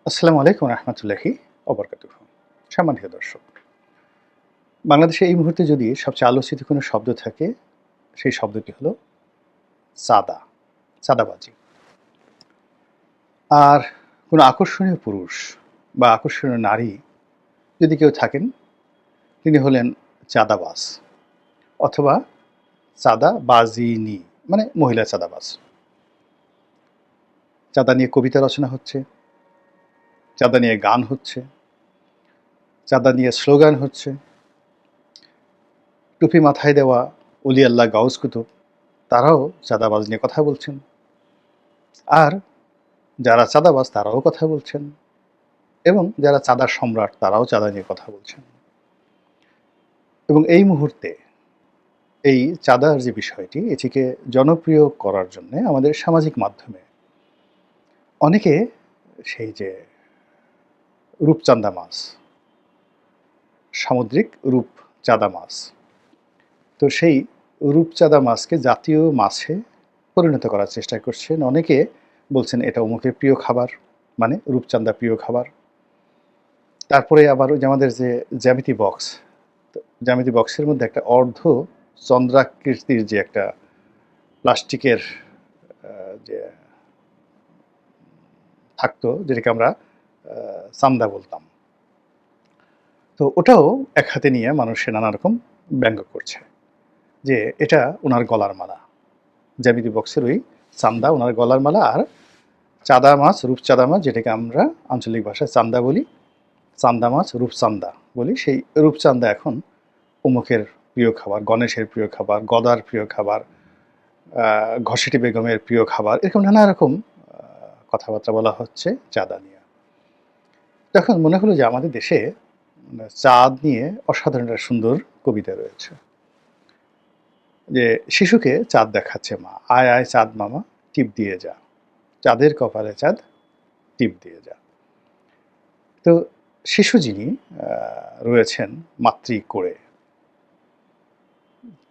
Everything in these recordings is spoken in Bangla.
আসসালামু আলাইকুম রহমতুল্লাহি ওবরকাতুহু। সম্মানিত দর্শক, বাংলাদেশে এই মুহূর্তে যদি সবচেয়ে আলোচিত কোনো শব্দ থাকে, সেই শব্দটি হলো চাঁদা, চাঁদাবাজি। আর কোনো আকর্ষণীয় পুরুষ বা আকর্ষণীয় নারী যদি কেউ থাকেন, তিনি হলেন চাঁদাবাজ অথবা চাঁদাবাজিনী, মানে মহিলা চাঁদাবাজ। চাঁদা নিয়ে কবিতা রচনা হচ্ছে, চাঁদা নিয়ে গান হচ্ছে, চাঁদা নিয়ে স্লোগান হচ্ছে। টুপি মাথায় দেওয়া অলি আল্লাহ গাউস কুতুব, তারাও চাঁদাবাজ নিয়ে কথা বলছেন। আর যারা চাঁদাবাজ তারাও কথা বলছেন, এবং যারা চাঁদার সম্রাট তারাও চাঁদা নিয়ে কথা বলছেন। এবং এই মুহূর্তে এই চাঁদার যে বিষয়টি, এটিকে জনপ্রিয় করার জন্য আমাদের সামাজিক মাধ্যমে অনেকে সেই যে রূপচাঁদা মাছ, সামুদ্রিক রূপচাঁদা মাছ, তো সেই রূপচাঁদা মাছকে জাতীয় মাছে পরিণত করার চেষ্টা করছেন। অনেকে বলছেন এটা অমুকের প্রিয় খাবার, মানে রূপচাঁদা প্রিয় খাবার। তারপরে আবার ওই যে আমাদের যে জ্যামিতি বক্স, তো জ্যামিতি বক্সের মধ্যে একটা অর্ধ চন্দ্রাকৃতির যে একটা প্লাস্টিকের যে থাকতো, যেটাকে আমরা চান্দা বলতাম, তো ওটাও এক হাতে নিয়ে মানুষে নানা রকম ব্যঙ্গ করছে যে এটা ওনার গলার মালা। জ্যামিতি বক্সের ওই চান্দা ওনার গলার মালা। আর চাঁদা মাছ, রূপচাঁদা মাছ, যেটাকে আমরা আঞ্চলিক ভাষায় চান্দা বলি, চান্দা মাছ, রূপচান্দা বলি, সেই রূপচান্দা এখন অমুকের প্রিয় খাবার, গণেশের প্রিয় খাবার, গদার প্রিয় খাবার, ঘসেটি বেগমের প্রিয় খাবার, এরকম নানা রকম কথাবার্তা বলা হচ্ছে চাঁদা নিয়ে। তখন মনে হলো যে আমাদের দেশে চাঁদ নিয়ে অসাধারণ একটা সুন্দর কবিতা রয়েছে, যে শিশুকে চাঁদ দেখাচ্ছে মা, আয় আয় চাঁদ মামা টিপ দিয়ে যা, চাঁদের কপালে চাঁদ টিপ দিয়ে যা। তো শিশু যিনি রয়েছেন মাতৃ কোলে,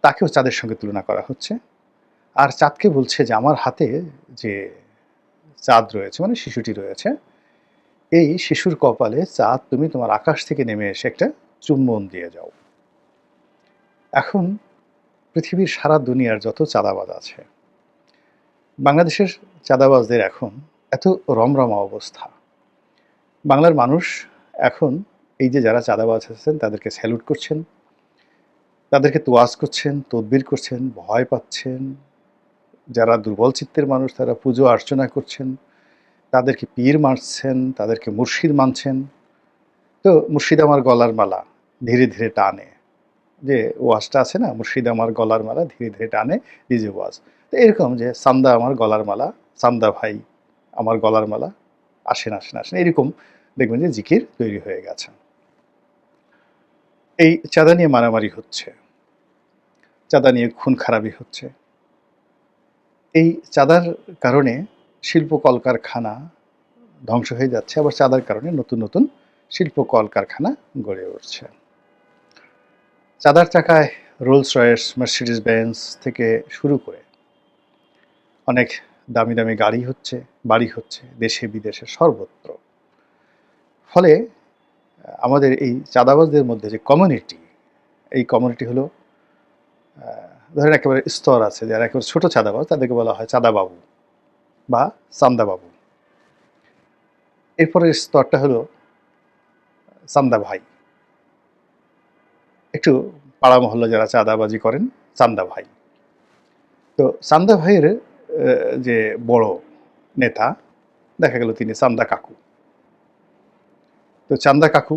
তাকেও চাঁদের সঙ্গে তুলনা করা হচ্ছে। আর চাঁদকে বলছে যে আমার হাতে যে চাঁদ রয়েছে, মানে শিশুটি রয়েছে, এই শিশুর কপালে চাঁদ তুমি তোমার আকাশ থেকে নেমে এসে একটা চুম্বন দিয়ে যাও। এখন পৃথিবীর সারা দুনিয়ার যত চাঁদাবাজ আছে, বাংলাদেশের চাঁদাবাজদের এখন এত রমরমা অবস্থা। বাংলার মানুষ এখন এই যে যারা চাঁদাবাজ আছেন তাদেরকে স্যালুট করছেন, তাদেরকে তোয়াজ করছেন, তদবির করছেন, ভয় পাচ্ছেন। যারা দুর্বল চিত্তের মানুষ তারা পুজো অর্চনা করছেন, তাদেরকে পীর মানছেন, তাদেরকে মুর্শিদ মানছেন। তো মুর্শিদ আমার গলার মালা ধীরে ধীরে টানে, যে ওয়াজটা আছে না, মুর্শিদ আমার গলার মালা ধীরে ধীরে টানে ডিজে ওয়াজ। তো এরকম যে চান্দা আমার গলার মালা, চান্দা ভাই আমার গলার মালা, আসেন আসেন আসেন, এরকম দেখবেন যে জিকির তৈরি হয়ে গেছে। এই চাঁদা নিয়ে মারামারি হচ্ছে, চাঁদা নিয়ে খুন খারাপি হচ্ছে। এই চাঁদার কারণে শিল্প কলকারখানা ধ্বংস হয়ে যাচ্ছে, আবার চাঁদার কারণে নতুন নতুন শিল্প কলকারখানা গড়ে উঠছে। চাঁদার টাকায় রোলস রয়েস, মার্সিডিজ বেঞ্জ থেকে শুরু করে অনেক দামি দামি গাড়ি হচ্ছে, বাড়ি হচ্ছে দেশে বিদেশে সর্বত্র। ফলে আমাদের এই চাঁদাবাজদের মধ্যে যে কমিউনিটি, এই কমিউনিটি হলো, ধরেন একেবারে স্তর আছে, যারা একেবারে ছোট চাঁদাবাজ তাদেরকে বলা হয় চাঁদাবাবু বা চান্দাবাবু। এরপরের স্তরটা হলো চান্দা ভাই, একটু পাড়া মহল্লা যারা চাঁদাবাজি করেন চান্দা ভাই। তো চান্দা ভাইয়ের যে বড় নেতা, দেখা গেল তিনি চান্দা কাকু। তো চান্দা কাকু,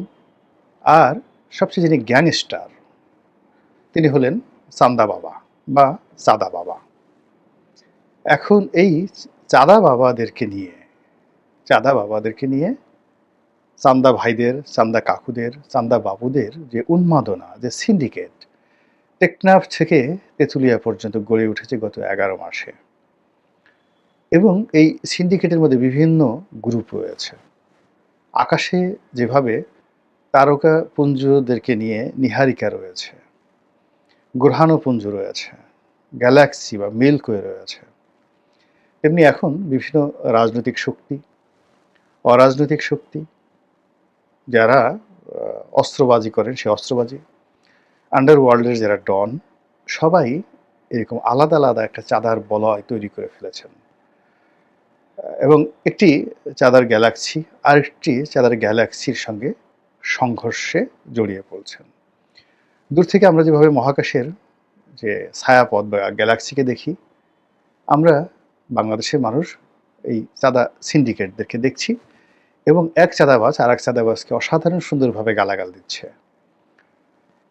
আর সবচেয়ে যিনি গ্যাংস্টার তিনি হলেন চান্দা বাবা বা চাঁদা বাবা। এখন এই চাঁদা বাবাদেরকে নিয়ে, চাঁদা বাবাদেরকে নিয়ে চান্দা ভাইদের, চান্দা কাকুদের, চান্দা বাবুদের যে উন্মাদনা, যে সিন্ডিকেট, টেকনাফ থেকে তেঁতুলিয়া পর্যন্ত গড়ে উঠেছে গত 11 মাসে। এবং এই সিন্ডিকেটের মধ্যে বিভিন্ন গ্রুপ রয়েছে। আকাশে যেভাবে তারকাপুঞ্জদেরকে নিয়ে নীহারিকা রয়েছে, গ্রহাণুপুঞ্জ রয়েছে, গ্যালাক্সি বা মিল্কওয়ে রয়েছে, তেমনি এখন বিভিন্ন রাজনৈতিক শক্তি, অরাজনৈতিক শক্তি, যারা অস্ত্রবাজি করেন সে অস্ত্রবাজি, আন্ডারওয়ার্ল্ডের যারা ডন, সবাই এরকম আলাদা আলাদা একটা চাঁদার বলয় তৈরি করে ফেলেছেন। এবং একটি চাঁদার গ্যালাক্সি আরেকটি চাঁদার গ্যালাক্সির সঙ্গে সংঘর্ষে জড়িয়ে পড়ছেন। দূর থেকে আমরা যেভাবে মহাকাশের যে ছায়াপথ বা গ্যালাক্সিকে দেখি, আমরা বাংলাদেশের মানুষ এই চাঁদা সিন্ডিকেটদেরকে দেখছি এবং এক চাঁদাবাজ আর এক চাঁদাবাজকে অসাধারণ সুন্দরভাবে গালাগাল দিচ্ছে।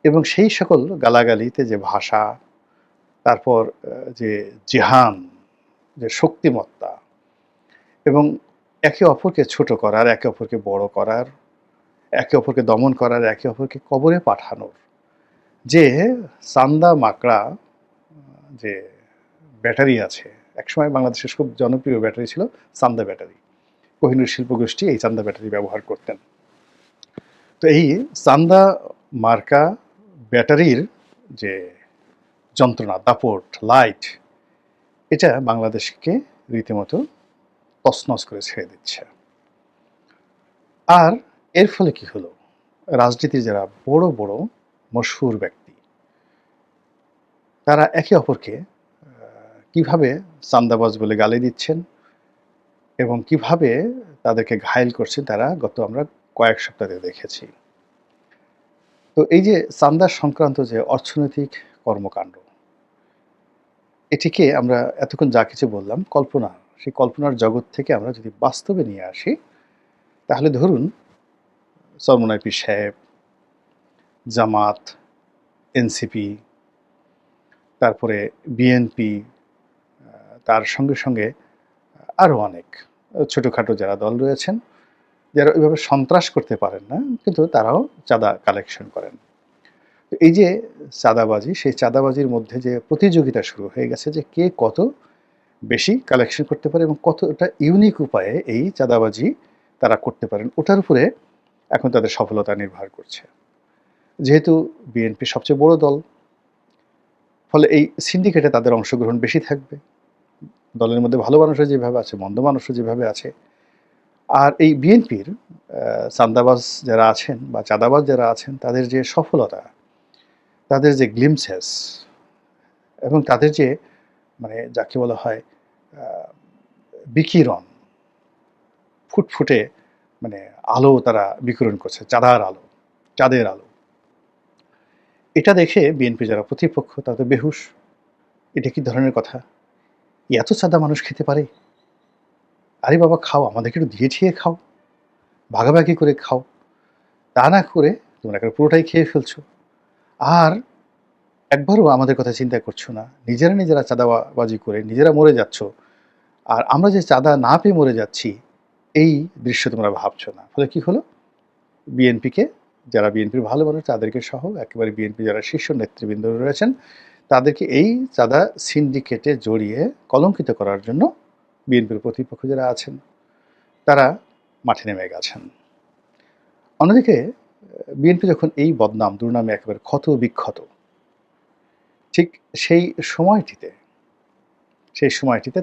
এবং সেই সকল গালাগালিতে যে ভাষা, তারপর যে জেহান, যে শক্তিমত্তা এবং একে অপরকে ছোট করার, একে অপরকে বড় করার, একে অপরকে দমন করার, একে অপরকে কবরে পাঠানোর যে চান্দা মাকড়া যে ব্যাটারি আছে, একসময় বাংলাদেশের খুব জনপ্রিয় ব্যাটারি ছিল চান্দা ব্যাটারি। কোহিনূর শিল্পগোষ্ঠী এই চান্দা ব্যাটারি ব্যবহার করতেন। তো এই চান্দা মার্কা ব্যাটারির যে যন্ত্রণা, দাপট, লাইট, এটা বাংলাদেশকে রীতিমতো তছনছ করে ছেড়ে দিচ্ছে। আর এর ফলে কি হলো, রাজনীতির যারা বড় বড় মশহুর ব্যক্তি, তারা একে অপরকে কিভাবে চান্দাবাজ বলে গালি দিচ্ছেন এবং কিভাবে তাদেরকে ঘায়েল করছেন, তারা গত আমরা কয়েক সপ্তাহে দেখেছি। তো এই যে চান্দা সংক্রান্ত যে অর্থনৈতিক কর্মকাণ্ড, এটিকে আমরা এতক্ষণ যা কিছু বললাম কল্পনা, সেই কল্পনার জগৎ থেকে আমরা যদি বাস্তবে নিয়ে আসি, তাহলে ধরুন চরমোনাই পীর সাহেব, জামাত, এনসিপি, তারপরে বিএনপি, তার সঙ্গে সঙ্গে আরও অনেক ছোটোখাটো যারা দল রয়েছেন, যারা ওইভাবে সন্ত্রাস করতে পারেন না, কিন্তু তারাও চাঁদা কালেকশন করেন। এই যে চাঁদাবাজি, সেই চাঁদাবাজির মধ্যে যে প্রতিযোগিতা শুরু হয়ে গেছে যে কে কত বেশি কালেকশন করতে পারে এবং কতটা ইউনিক উপায়ে এই চাঁদাবাজি তারা করতে পারেন, ওটার উপরে এখন তাদের সফলতা নির্ভর করছে। যেহেতু বিএনপি সবচেয়ে বড় দল, ফলে এই সিন্ডিকেটে তাদের অংশগ্রহণ বেশি থাকবে। দলের মধ্যে ভালো মানুষও যেভাবে আছে, মন্দ মানুষও যেভাবে আছে। আর এই বিএনপির চাঁদাবাজ যারা আছেন বা চাঁদাবাজ যারা আছেন, তাদের যে সফলতা, তাদের যে গ্লিমসেস এবং তাদের যে মানে যাকে বলা হয় বিকিরণ, ফুটফুটে মানে আলো তারা বিকিরণ করছে, চাঁদার আলো, চাঁদের আলো, এটা দেখে বিএনপি যারা প্রতিপক্ষ তারা তো বেহুশ। এটা কি ধরনের কথা? এত চাঁদা মানুষ খেতে পারে? আরে বাবা খাও, আমাদেরকে একটু দিয়ে ঠিয়ে খাও, ভাগাভাগি করে খাও। তা না করে তোমরা একটা পুরোটাই খেয়ে ফেলছো, আর একবারও আমাদের কথা চিন্তা করছো না। নিজেরা চাঁদাবাজি করে নিজেরা মরে যাচ্ছ, আর আমরা যে চাঁদা না পেয়ে মরে যাচ্ছি এই দৃশ্য তোমরা ভাবছো না। ফলে কি হলো, বিএনপিকে, যারা বিএনপির ভালো মানুষ তাদেরকে সহ একেবারে বিএনপি যারা শীর্ষ নেতৃবৃন্দ রয়েছেন, তাদেরকে এই চাঁদা সিন্ডিকেটে জড়িয়ে কলঙ্কিত করার জন্য বিএনপির প্রতিপক্ষ যারা আছেন তারা মাঠে নেমে গেছেন। অন্যদিকে বিএনপি যখন এই বদনাম দুর্নামে একেবারে ক্ষত বিক্ষত, ঠিক সেই সময়টিতে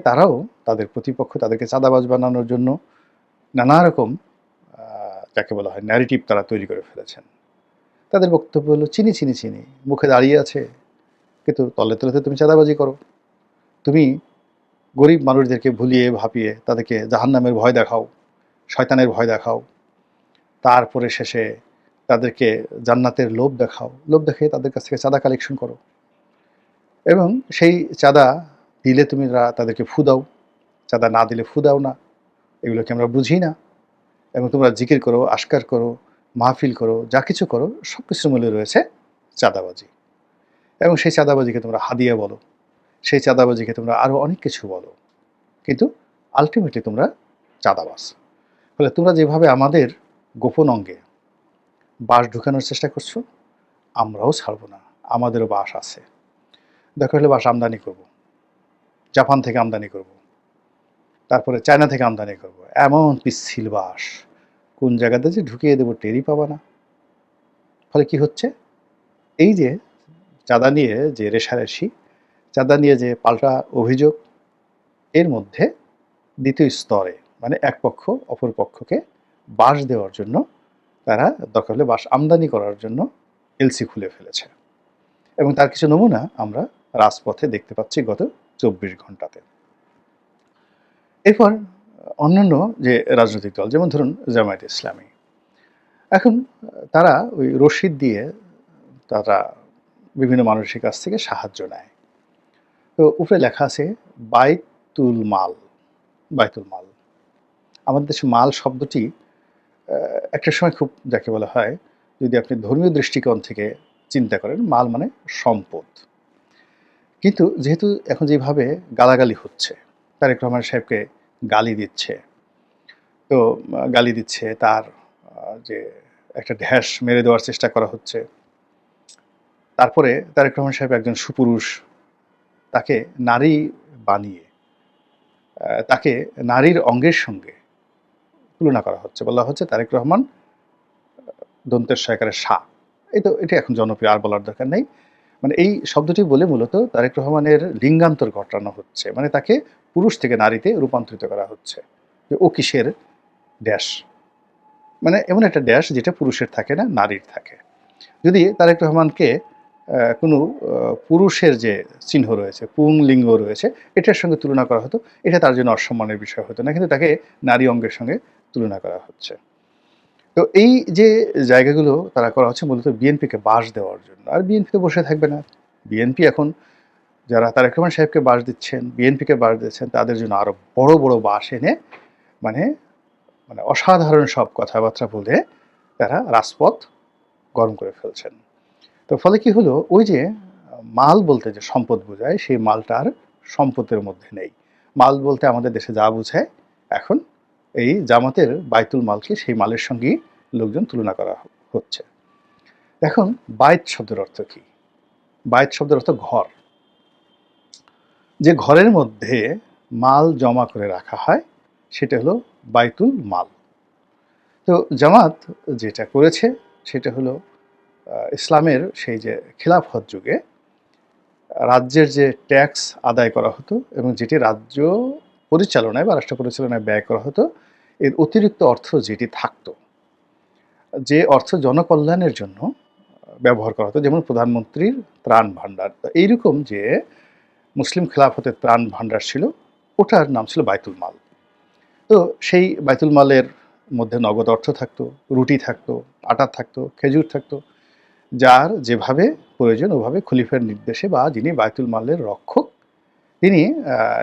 তারাও তাদের প্রতিপক্ষ তাদেরকে চাঁদাবাজ বানানোর জন্য নানা রকম যাকে বলা হয় ন্যারেটিভ তারা তৈরি করে ফেলেছেন। তাদের বক্তব্য হলো চিনি চিনি চিনি, মুখে দাঁড়িয়ে আছে, কিন্তু তলে তলে তুমি চাঁদাবাজি করো, তুমি গরিব মানুষদেরকে ভুলিয়ে ভাপিয়ে তাদেরকে জাহান্নামের ভয় দেখাও, শয়তানের ভয় দেখাও, তারপরে শেষে তাদেরকে জান্নাতের লোভ দেখাও, লোভ দেখে তাদের কাছ থেকে চাঁদা কালেকশন করো এবং সেই চাঁদা দিলে তুমি তাদেরকে ফু দাও, চাঁদা না দিলে ফু দাও না। এগুলোকে আমরা বুঝি না। এবং তোমরা জিকির করো, আশকার করো, মাহফিল করো, যা কিছু করো, সব কিছুর মূল্যে রয়েছে চাঁদাবাজি। এবং সেই চাঁদাবাজিকে তোমরা হাদিয়া বলো, সেই চাঁদাবাজিকে তোমরা আরও অনেক কিছু বলো, কিন্তু আলটিমেটলি তোমরা চাঁদাবাজ। ফলে তোমরা যেভাবে আমাদের গোপন অঙ্গে বাঁশ ঢুকানোর চেষ্টা করছো, আমরাও ছাড়বো না, আমাদেরও বাঁশ আছে। দরকার হলে বাঁশ আমদানি করব, জাপান থেকে আমদানি করব, তারপরে চায়না থেকে আমদানি করব, এমন পিচ্ছিল বাঁশ কোন জায়গাতে যে ঢুকিয়ে দেবো টেরই পাবা না। ফলে কি হচ্ছে, এই যে চাঁদা নিয়ে যে রেষারেষি, চাঁদা নিয়ে যে পাল্টা অভিযোগ, এর মধ্যে দ্বিতীয় স্তরে মানে এক পক্ষ অপর পক্ষকে বাঁশ দেওয়ার জন্য তারা দরকার হলে বাঁশ আমদানি করার জন্য এলসি খুলে ফেলেছে, এবং তার কিছু নমুনা আমরা রাজপথে দেখতে পাচ্ছি গত ২৪ ঘন্টাতে। এরপর অন্যান্য যে রাজনৈতিক দল, যেমন ধরুন জামায়াত ইসলামী, এখন তারা ওই রশিদ দিয়ে তারা বিভিন্ন মানুষের কাছ থেকে সাহায্য নেয়। তো উপরে লেখা আছে বাইতুল মাল। বাইতুল মাল, আমাদের দেশে মাল শব্দটি একটা সময় খুব যাকে বলা হয়, যদি আপনি ধর্মীয় দৃষ্টিকোণ থেকে চিন্তা করেন, মাল মানে সম্পদ। কিন্তু যেহেতু এখন যেভাবে গালাগালি হচ্ছে, তারেক রহমান সাহেবকে গালি দিচ্ছে, তো গালি দিচ্ছে, তার যে একটা ঢ্যাস মেরে দেওয়ার চেষ্টা করা হচ্ছে। তারপরে তারেক রহমান সাহেব একজন সুপুরুষ, তাকে নারী বানিয়ে তাকে নারীর অঙ্গের সঙ্গে তুলনা করা হচ্ছে, বলা হচ্ছে তারেক রহমান দন্তের সয়কারের সা। এটা এখন জনপ্রিয়, আর বলার দরকার নেই। মানে এই শব্দটি বলে মূলত তারেক রহমানের লিঙ্গান্তর ঘটানো হচ্ছে, মানে তাকে পুরুষ থেকে নারীতে রূপান্তরিত করা হচ্ছে, যে ও কিসের ড্যাশ, মানে এমন একটা ড্যাশ যেটা পুরুষের থাকে না, নারীর থাকে। যদি তারেক রহমানকে কোনো পুরুষের যে চিহ্ন রয়েছে, পুংলিঙ্গ রয়েছে, এটার সঙ্গে তুলনা করা হতো, এটা তার জন্য অসম্মানের বিষয় হতো না, কিন্তু তাকে নারী অঙ্গের সঙ্গে তুলনা করা হচ্ছে। তো এই যে জায়গাগুলো তারা করা হচ্ছে মূলত বিএনপিকে বাঁশ দেওয়ার জন্য। আর বিএনপি তো বসে থাকবে না। বিএনপি এখন যারা তারেক রহমান সাহেবকে বাঁশ দিচ্ছেন, বিএনপিকে বাঁশ দিচ্ছেন, তাদের জন্য আরো বড় বড় বাঁশ এনে মানে মানে অসাধারণ সব কথাবার্তা বলে তারা রাজপথ গরম করে ফেলছেন। তো ফলে কি হলো, ওই যে মাল বলতে যে সম্পদ বোঝায়, সেই মালটা আর সম্পদের মধ্যে নেই। মাল বলতে আমাদের দেশে যা বোঝায়, এখন এই জামাতের বাইতুল মালকে সেই মালের সঙ্গেই লোকজন তুলনা করা হচ্ছে। এখন বাইত শব্দের অর্থ কি? বাইত শব্দের অর্থ ঘর। যে ঘরের মধ্যে মাল জমা করে রাখা হয় সেটা হলো বাইতুল মাল। তো জামাত যেটা করেছে সেটা হলো ইসলামের সেই যে খিলাফত যুগে রাজ্যের যে ট্যাক্স আদায় করা হতো এবং যেটি রাজ্য পরিচালনায় বা রাষ্ট্র পরিচালনায় ব্যয় করা হতো, এর অতিরিক্ত অর্থ যেটি থাকতো, যে অর্থ জনকল্যাণের জন্য ব্যবহার করা হতো, যেমন প্রধানমন্ত্রীর ত্রাণ ভাণ্ডার, এইরকম যে মুসলিম খেলাফতের ত্রাণ ভাণ্ডার ছিল, ওটার নাম ছিল বাইতুল মাল। তো সেই বাইতুল মালের মধ্যে নগদ অর্থ থাকতো, রুটি থাকতো, আটা থাকতো, খেজুর থাকতো, যার যেভাবে প্রয়োজন ওভাবে খলিফার নির্দেশে বা যিনি বাইতুল মালের রক্ষক তিনি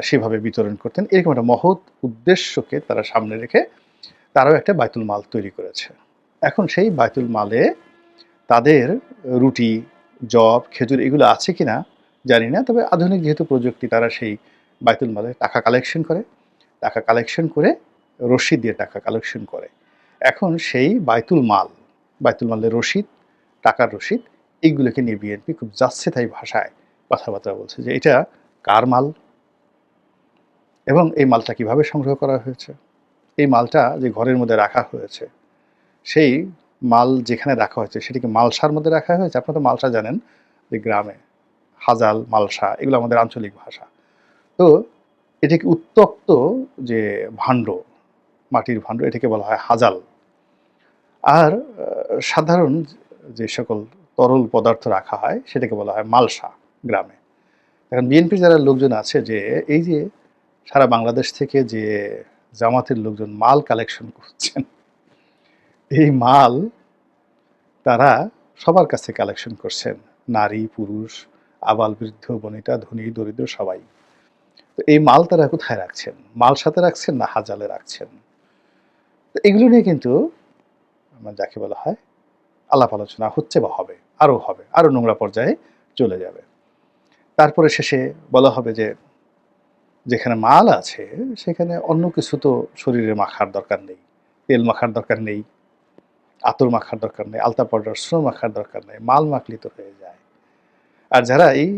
সেভাবে বিতরণ করতেন। এরকম একটা মহৎ উদ্দেশ্যকে তারা সামনে রেখে তারাও একটা বাইতুল মাল তৈরি করেছে। এখন সেই বাইতুল মালে তাদের রুটি, যব, খেজুর এগুলো আছে কিনা জানি না, তবে আধুনিক যেহেতু প্রযুক্তি, তারা সেই বাইতুল মালে টাকা কালেকশন করে, টাকা কালেকশন করে রসিদ দিয়ে টাকা কালেকশন করে। এখন সেই বাইতুল মালের রসিদ, টাকার রসিদ, এইগুলোকে নিয়ে বিএনপি খুব যাচ্ছে তাই ভাষায় কথাবার্তা বলছে যে এটা কার মাল এবং এই মালটা কিভাবে সংগ্রহ করা হয়েছে। এই মালটা যে ঘরের মধ্যে রাখা হয়েছে, সেই মাল যেখানে রাখা হয়েছে সেটি কি মালসার মধ্যে রাখা হয়েছে? আপনারা তো মালসা জানেন, যে গ্রামে হাজাল, মালসা এগুলো আমাদের আঞ্চলিক ভাষা। তো এটাকে উত্তপ্ত যে ভাণ্ড, মাটির ভাণ্ড, এটাকে বলা হয় হাজাল। আর সাধারণ যে সকল তরল পদার্থ রাখা হয় সেটাকে বলা হয় মালসা গ্রামে। এখন বিএনপির যারা লোকজন আছে, যে এই যে সারা বাংলাদেশ থেকে যে জামাতের লোকজন মাল কালেকশন করছেন, এই মাল তারা সবার কাছে কালেকশন করছেন, নারী, পুরুষ, আবাল, বৃদ্ধ, বনিতা, ধনী, দরিদ্র সবাই। তো এই মাল তারা কোথায় রাখছেন? মাল সাথে রাখছেন না হাজালে রাখছেন? তো এগুলো নিয়ে কিন্তু যাকে বলা হয় আলাপ আলোচনা হচ্ছে বা হবে, আরো নোংরা পর্যায়ে চলে যাবে। তারপরে শেষে বলা হবে যে যেখানে মাল আছে সেখানে অন্য কিছু তো শরীরে মাখার দরকার নেই, তেল মাখার দরকার নেই, আতর মাখার দরকার নেই, আলতা পাউডার স্নো মাখার দরকার নেই, মাল মাখলি তো হয়ে যায়। আর যারা এই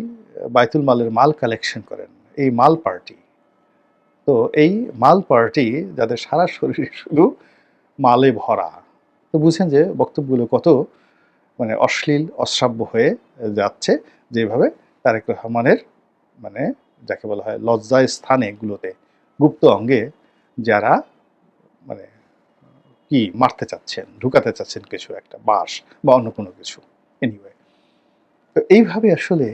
বাইতুল মালের মাল কালেকশন করেন, এই মাল পার্টি, তো এই মাল পার্টি যাদের সারা শরীরে শুধু মালে ভরা, তো বুঝছেন যে বক্তব্যগুলো কত অশ্লীল, অশ্রাব্য হয়ে যাচ্ছে, যেভাবে তারেক রহমানের যাকে বলা হয় লজ্জায় স্থানে গুলোতে, গুপ্ত অঙ্গে যারা মানে কি মারতে চাচ্ছেন, ঢুকাতে চাচ্ছেন কিছু একটা বাঁশ বা অন্য কোনো কিছু। এনিওয়ে, তো এইভাবে আসলে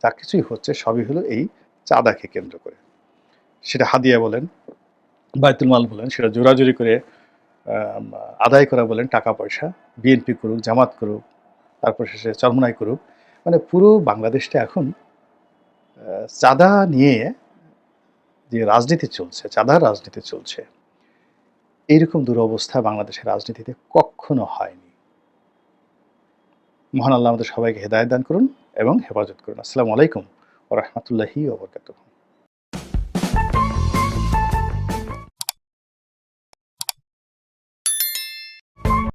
যা কিছুই হচ্ছে সবই হলো এই চাঁদাকে কেন্দ্র করে। সেটা হাদিয়া বলেন, বায়তুল মাল বলেন, সেটা জোরাজুরি করে আম আদায় করা বলেন টাকা-পয়সা, বিএনপি করুক, জামাত করুক, তারপর শেষে চরমোনাই করুক। মানে পুরো বাংলাদেশটা এখন চাঁদা নিয়ে যে রাজনীতি চলছে, চাঁদার রাজনীতি চলছে, এইরকম দুরবস্থা বাংলাদেশের রাজনীতিতে কক্ষনো হয়নি। মহান আল্লাহ আমাদের সবাইকে হেদায়েত দান করুন এবং হেফাজত করুন। আসসালামু আলাইকুম ওয়া রাহমাতুল্লাহি ওয়া বারাকাতুহু।